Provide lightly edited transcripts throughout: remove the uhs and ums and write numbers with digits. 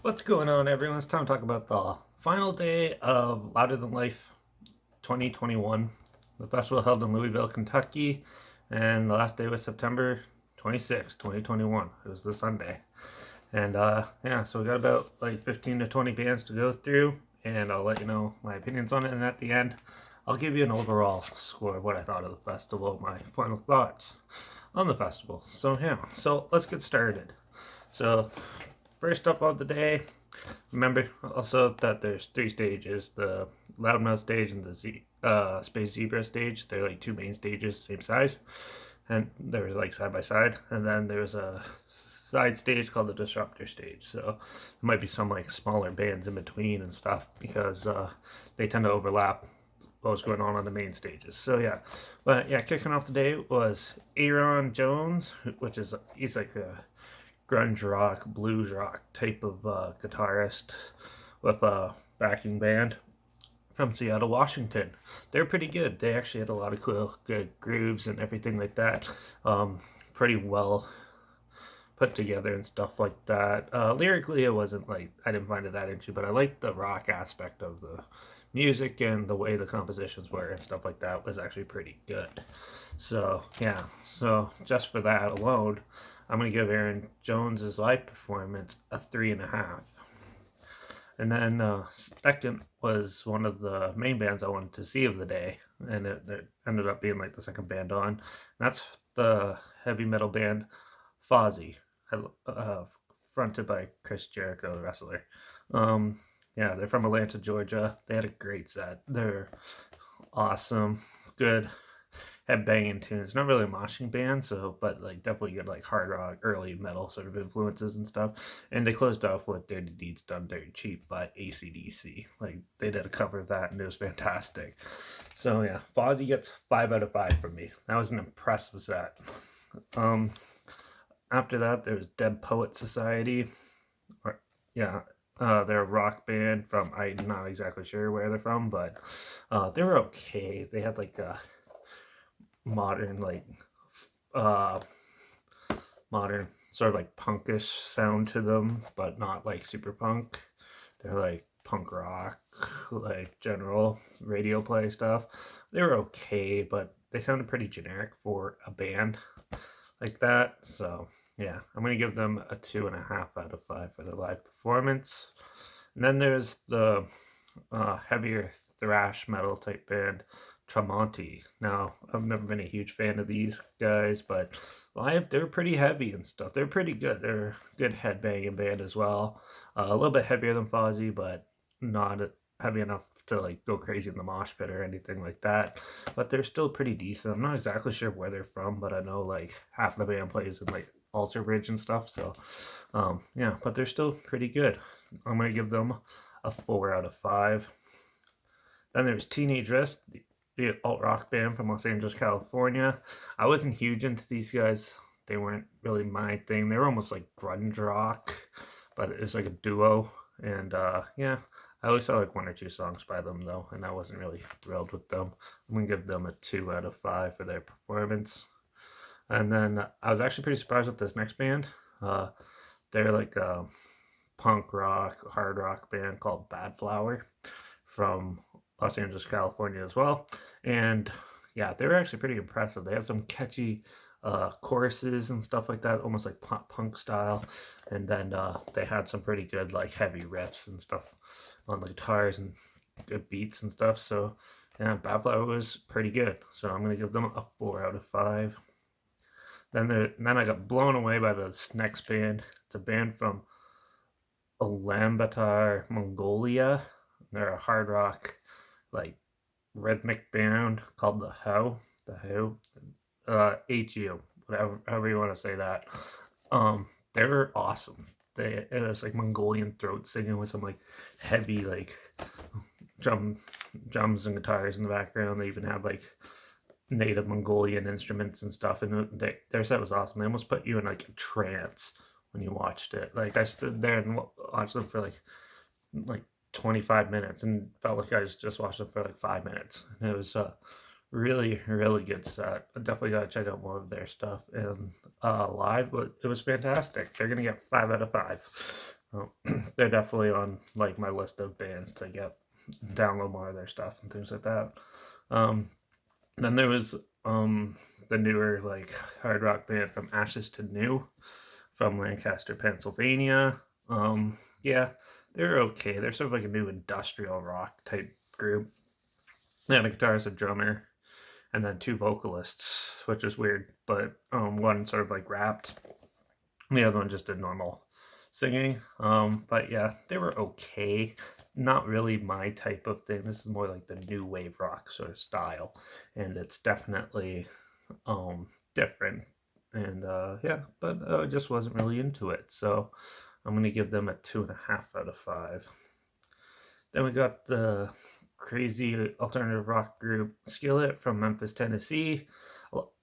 What's going on, everyone? It's time to talk about the final day of Louder Than Life 2021. The festival held in Louisville, Kentucky, and the last day was September 26, 2021. It was the Sunday. And yeah, so we got about like 15 to 20 bands to go through, and I'll let you know my opinions on it. And at the end, I'll give you an overall score of what I thought of the festival, my final thoughts on the festival. So, yeah, so let's get started. So, first up on the day, remember also that there's three stages: the Loudmouth stage and the Space Zebra stage. They're like two main stages, same size, and they're like side by side. And then there's a side stage called the Disruptor stage. So there might be some like smaller bands in between and stuff because they tend to overlap what was going on the main stages. So yeah, but yeah, kicking off the day was Aaron Jones, which is he's like a grunge rock, blues rock type of guitarist with a backing band from Seattle, Washington. They're pretty good. They actually had a lot of cool, good grooves and everything like that. Pretty well put together and stuff like that. Lyrically, it wasn't like I didn't find it that interesting, but I liked the rock aspect of the music and the way the compositions were and stuff like that was actually pretty good. So yeah, so just for that alone, I'm gonna give Aaron Jones's live performance a 3.5. And then second was one of the main bands I wanted to see of the day, and it ended up being like the second band on. And that's the heavy metal band Fozzy, uh, fronted by Chris Jericho, the wrestler. Um, yeah, they're from Atlanta, Georgia. They had a great set. They're awesome, good headbanging tunes. Not really a moshing band, so but like definitely good like hard rock, early metal sort of influences and stuff. And they closed off with "Dirty Deeds Done Dirt Cheap" by AC/DC. Like they did a cover of that, and it was fantastic. So yeah, Fozzy gets 5 out of 5 from me. That was an impressive set. Um, After that, there's Dead Poet Society. Or, yeah, they're a rock band from I'm not exactly sure where they're from, but they were okay. They had like a modern uh modern sort of like punkish sound to them, but not like super punk. They're like punk rock, like general radio play stuff. They were okay, but they sounded pretty generic for a band like that. So yeah, I'm gonna give them a 2.5 out of 5 for their live performance. And then there's the heavier thrash metal type band Tremonti. Now, I've never been a huge fan of these guys, but live they're pretty heavy and stuff. They're pretty good. They're a good headbanging band as well. A little bit heavier than Fozzy, but not heavy enough to like go crazy in the mosh pit or anything like that. But they're still pretty decent. I'm not exactly sure where they're from, but I know like half the band plays in like Alter Bridge and stuff. So yeah, but they're still pretty good. I'm gonna give them a 4 out of 5. Then there's Teenage Wrist, the alt rock band from Los Angeles, California. I wasn't huge into these guys. They weren't really my thing. They were almost like grunge rock, but it was like a duo. And yeah, I always saw like one or two songs by them though, and I wasn't really thrilled with them. I'm gonna give them a 2 out of 5 for their performance. And then I was actually pretty surprised with this next band. Uh, they're like a punk rock, hard rock band called Bad Flower from Los Angeles, California as well. And yeah, they were actually pretty impressive. They had some catchy choruses and stuff like that, almost like pop punk style. And then they had some pretty good like heavy riffs and stuff on the guitars and good beats and stuff. So yeah, Bad Flower was pretty good. So I'm gonna give them a 4 out of 5. Then I got blown away by this next band. It's a band from Ulaanbaatar, Mongolia. They're a hard rock, like rhythmic band called HU, whatever, however you want to say that. They were awesome. It was like Mongolian throat singing with some like heavy like drum drums and guitars in the background. They even had like native Mongolian instruments and stuff, and their set was awesome. They almost put you in like a trance when you watched it. Like I stood there and watched them for like 25 minutes and felt like I was just watched them for like 5 minutes. And it was a really good set. I definitely got to check out more of their stuff and live, but it was fantastic. They're gonna get 5 out of 5. They're definitely on like my list of bands to get download more of their stuff and things like that. Um, then there was the newer like hard rock band from Ashes to New from Lancaster, Pennsylvania. Yeah, they're okay. They're sort of like a new industrial rock type group. They had a guitarist, a drummer, and then two vocalists, which is weird. But one sort of like rapped, and the other one just did normal singing. But yeah, they were okay. Not really my type of thing. This is more like the new wave rock sort of style, and it's definitely different. And yeah, but I just wasn't really into it. So I'm gonna give them a 2.5 out of 5. Then we got the crazy alternative rock group Skillet from Memphis, Tennessee.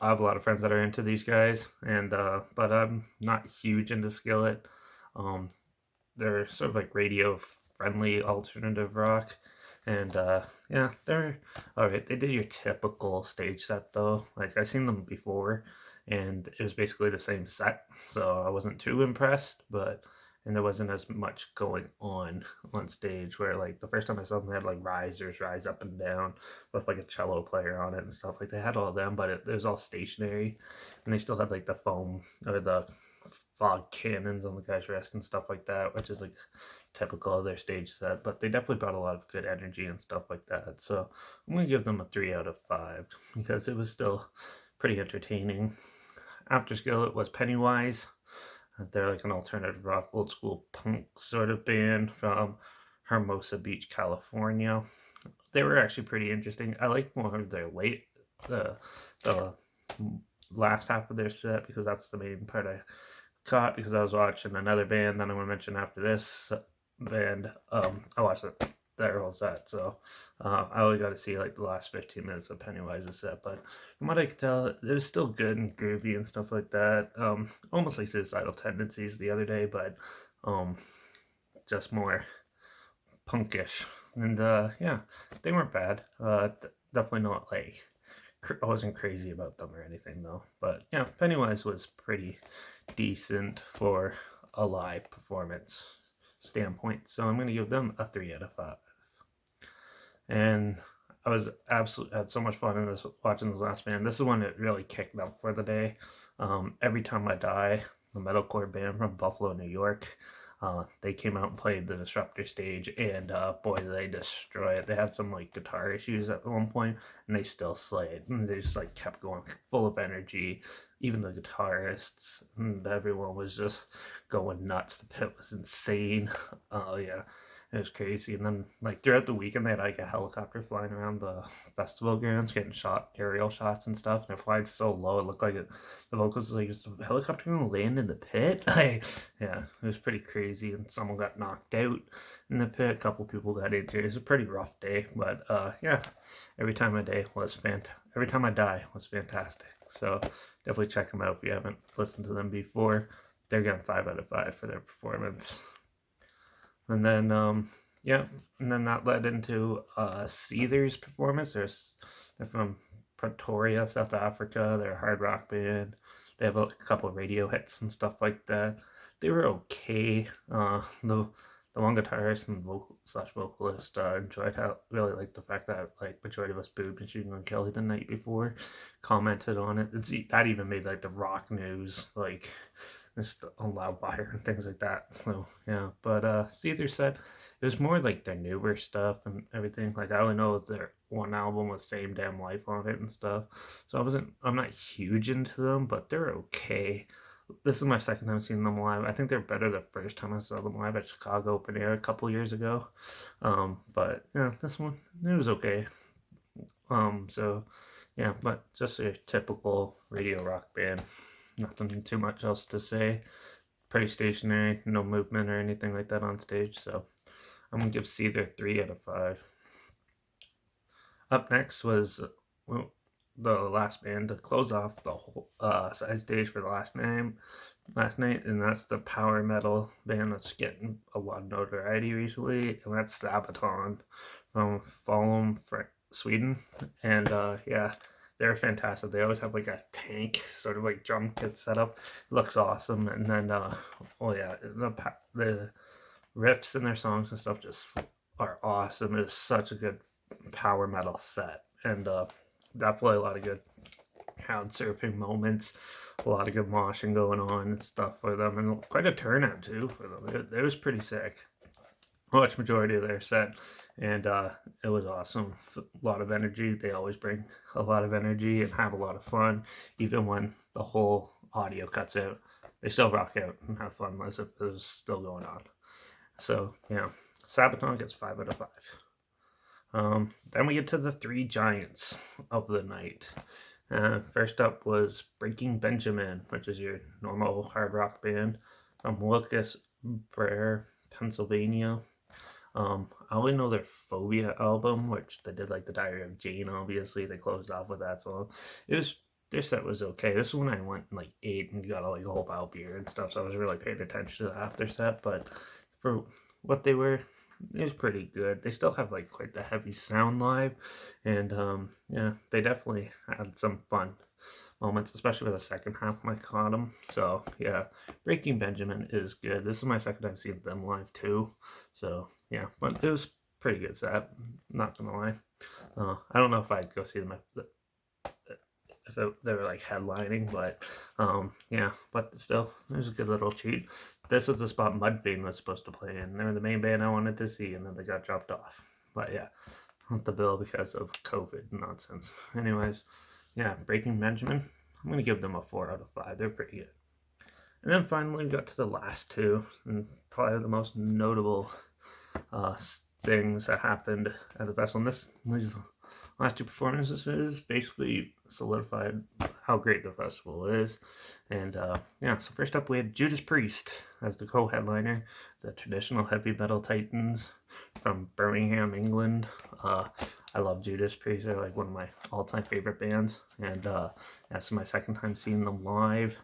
I have a lot of friends that are into these guys, and but I'm not huge into Skillet. Um, they're sort of like radio friendly alternative rock, and yeah, they're all right. They did your typical stage set though. Like I've seen them before, and it was basically the same set, so I wasn't too impressed. But and there wasn't as much going on stage. Where like the first time I saw them, they had like risers rise up and down with like a cello player on it and stuff. Like they had all of them, but it was all stationary, and they still had like the foam or the fog cannons on the guy's wrist and stuff like that, which is like typical of their stage set. But they definitely brought a lot of good energy and stuff like that. So I'm gonna give them a 3 out of 5 because it was still pretty entertaining. After Skillet was Pennywise. They're like an alternative rock, old school punk sort of band from Hermosa Beach, California. They were actually pretty interesting. I like more of their the last half of their set because that's the main part I caught because I was watching another band that I'm gonna mention after this band. I watched their whole set, so I only got to see like the last 15 minutes of Pennywise's set. But from what I could tell, it was still good and groovy and stuff like that. Almost like Suicidal Tendencies the other day, but um, just more punkish. And yeah, they weren't bad. Definitely not like I wasn't crazy about them or anything though. But yeah, Pennywise was pretty decent for a live performance standpoint. So I'm going to give them a 3 out of 5. And I was absolutely had so much fun in this watching this last band. This is when it really kicked up for the day. Every Time I Die, the metalcore band from Buffalo, New York. They came out and played the Disruptor stage, and boy, did they destroy it. They had some like guitar issues at one point, and they still slayed. And they just like kept going, full of energy. Even the guitarists, and everyone was just going nuts. The pit was insane. Oh yeah, it was crazy. And then like throughout the weekend, they had like a helicopter flying around the festival grounds, getting aerial shots and stuff. And they're flying so low, it looked like the vocals was like, is the helicopter gonna land in the pit? Like, yeah, it was pretty crazy. And someone got knocked out in the pit. A couple people got injured. It was a pretty rough day, but yeah, Every Time I Die was fantastic. So definitely check them out if you haven't listened to them before. They're getting 5 out of 5 for their performance. And then yeah, and then that led into Seether's performance. They're from Pretoria, South Africa. They're a hard rock band. They have a couple of radio hits and stuff like that. They were okay. The one guitarist and vocalist enjoyed really liked the fact that like majority of us booed Machine Gun Kelly the night before, commented on it. That even made like the rock news, like just on Loudwire and things like that. So yeah, but Seether said it was more like their newer stuff and everything. Like I only know their one album with Same Damn Life on it and stuff. So I'm not huge into them, but they're okay. This is my second time seeing them live. I think they're better the first time I saw them live at Chicago Open Air a couple years ago. But yeah, this one it was okay. So yeah, but just a typical radio rock band. Nothing too much else to say. Pretty stationary, no movement or anything like that on stage. So I'm gonna give Seether 3 out of 5. Up next was the last band to close off the whole side stage for the last night, and that's the power metal band that's getting a lot of notoriety recently, and that's Sabaton from Falun, Sweden. And yeah, they're fantastic. They always have like a tank sort of like drum kit set up. It looks awesome. And then oh yeah, the riffs in their songs and stuff just are awesome. It was such a good power metal set, and definitely a lot of good crowd surfing moments, a lot of good moshing going on and stuff for them, and quite a turnout too for them. It was pretty sick. Watched majority of their set, and it was awesome. A lot of energy. They always bring a lot of energy and have a lot of fun, even when the whole audio cuts out. They still rock out and have fun as if it was still going on. So yeah, Sabaton gets 5 out of 5. Then we get to the three giants of the night. First up was Breaking Benjamin, which is your normal hard rock band from Wilkes-Barre, Pennsylvania. I only know their Phobia album, which they did like the Diary of Jane. Obviously, they closed off with that song. Their set was okay. This is when I went and like ate and got like a whole bottle of beer and stuff, so I was really paying attention to the after set. But for what they were, it was pretty good. They still have like quite the heavy sound live, and yeah, they definitely had some fun moments, especially with the second half when I caught them. So yeah, Breaking Benjamin is good. This is my second time seeing them live too. So yeah, but it was pretty good set. Not gonna lie. I don't know if I'd go see them if they were like headlining, but yeah, but still, it was a good little treat. This was the spot Mudvayne was supposed to play in. They were the main band I wanted to see, and then they got dropped off. But yeah, not the bill because of COVID nonsense. Anyways, yeah, Breaking Benjamin, I'm gonna give them a 4 out of 5. They're pretty good. And then finally we got to the last two, and probably the most notable things that happened at the festival. And these last two performances basically solidified how great the festival is. And yeah, so first up we had Judas Priest as the co-headliner, the traditional heavy metal titans from Birmingham, England. I love Judas Priest. They're like one of my all-time favorite bands, and that's my second time seeing them live.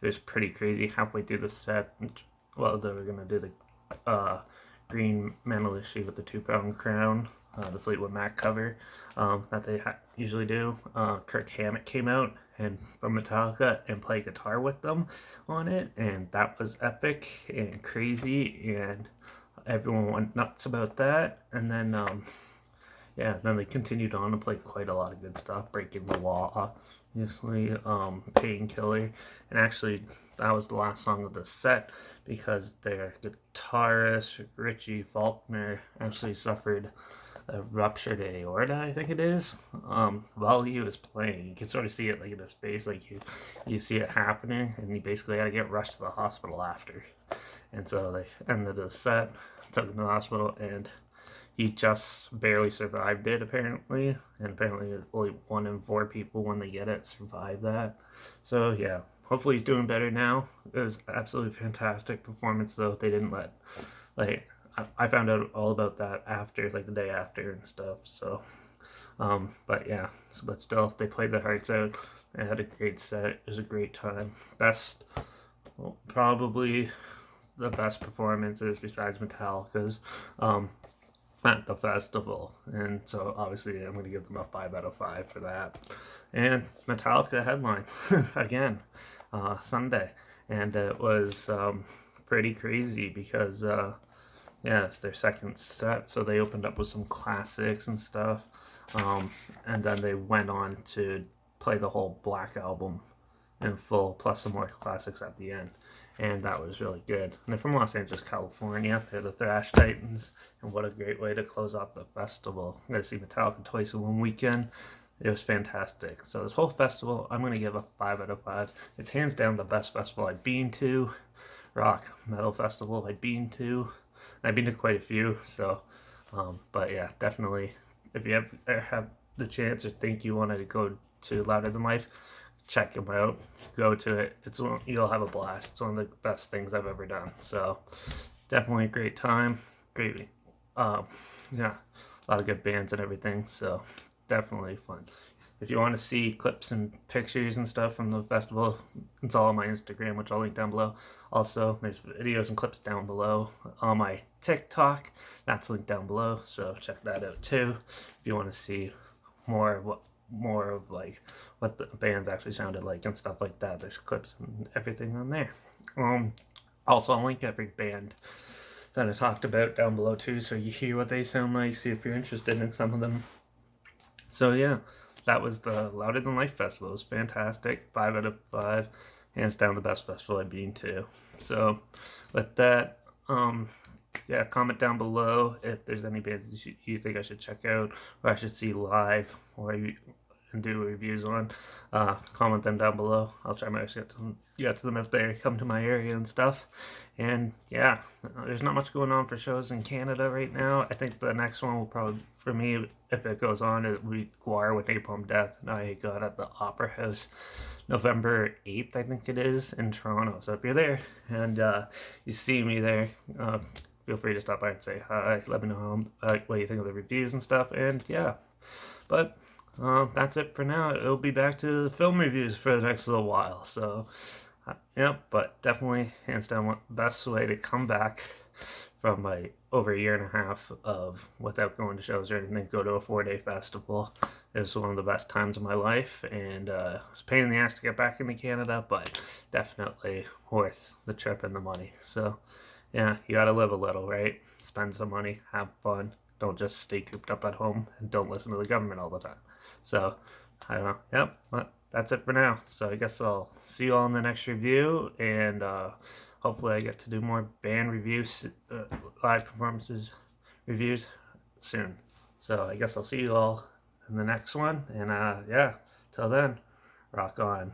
It was pretty crazy. Halfway through the set, well, they were gonna do the green mantle issue with the 2-pound crown, the Fleetwood Mac cover that they usually do. Kirk Hammett came out and from Metallica and played guitar with them on it, and that was epic and crazy, and everyone went nuts about that. And then yeah, then they continued on and played quite a lot of good stuff. Breaking the Law, obviously, Painkiller, and actually that was the last song of the set because their guitarist Richie Faulkner actually suffered a ruptured aorta, I think it is, while he was playing. You can sort of see it like in his face, like you see it happening, and he basically had to get rushed to the hospital after. And so they ended the set, took him to the hospital, and he just barely survived it, apparently. And apparently only 1 in 4 people, when they get it, survive that. So yeah, hopefully he's doing better now. It was absolutely fantastic performance, though. They didn't let, like, I found out all about that after, like the day after and stuff. So but yeah, but still, they played their hearts out. They had a great set. It was a great time. Probably the best performances besides Metallica's at the festival. And so obviously I'm going to give them a 5 out of 5 for that. And Metallica headline again Sunday, and it was pretty crazy because yeah, it's their second set, so they opened up with some classics and stuff, and then they went on to play the whole Black Album in full, plus some more classics at the end, and that was really good. And they're from Los Angeles, California. They're the Thrash Titans, and what a great way to close out the festival. I'm going to see Metallica twice in one weekend. It was fantastic. So this whole festival, I'm going to give a 5 out of 5. It's hands down the best festival I've been to, rock metal festival I've been to. I've been to quite a few, so but yeah, definitely, if you ever have the chance or think you wanted to go to Louder Than Life, check them out. Go to it. You'll have a blast. It's one of the best things I've ever done. So definitely a great time. Great, yeah, a lot of good bands and everything. So definitely fun. If you want to see clips and pictures and stuff from the festival, it's all on my Instagram, which I'll link down below. Also, there's videos and clips down below on my TikTok. That's linked down below, so check that out too. If you want to see more of like what the bands actually sounded like and stuff like that, there's clips and everything on there. Also, I'll link every band that I talked about down below too, so you hear what they sound like, see if you're interested in some of them. So yeah, that was the Louder Than Life Festival. It was fantastic, 5 out of 5, hands down the best festival I've been to. So with that, yeah, comment down below if there's any bands you think I should check out or I should see live or and do reviews on. Comment them down below. I'll try my best to get to them if they come to my area and stuff. And yeah, there's not much going on for shows in Canada right now. I think the next one will probably, for me, if it goes on, it will be Guar with Napalm Death. And I got at the Opera House November 8th, I think it is, in Toronto. So if you're there and you see me there, feel free to stop by and say hi. Let me know what you think of the reviews and stuff. And yeah, but that's it for now. It'll be back to the film reviews for the next little while. So, yeah, but definitely, hands down, the best way to come back from my over a year and a half of without going to shows or anything, go to a 4-day festival. It was one of the best times of my life, and it was a pain in the ass to get back into Canada, but definitely worth the trip and the money. So, yeah, you gotta live a little, right? Spend some money, have fun. Don't just stay cooped up at home and don't listen to the government all the time. So, I don't know. Yep, but that's it for now. So I guess I'll see you all in the next review, and hopefully I get to do more band reviews, live performances reviews soon. So I guess I'll see you all in the next one, and yeah, till then, rock on.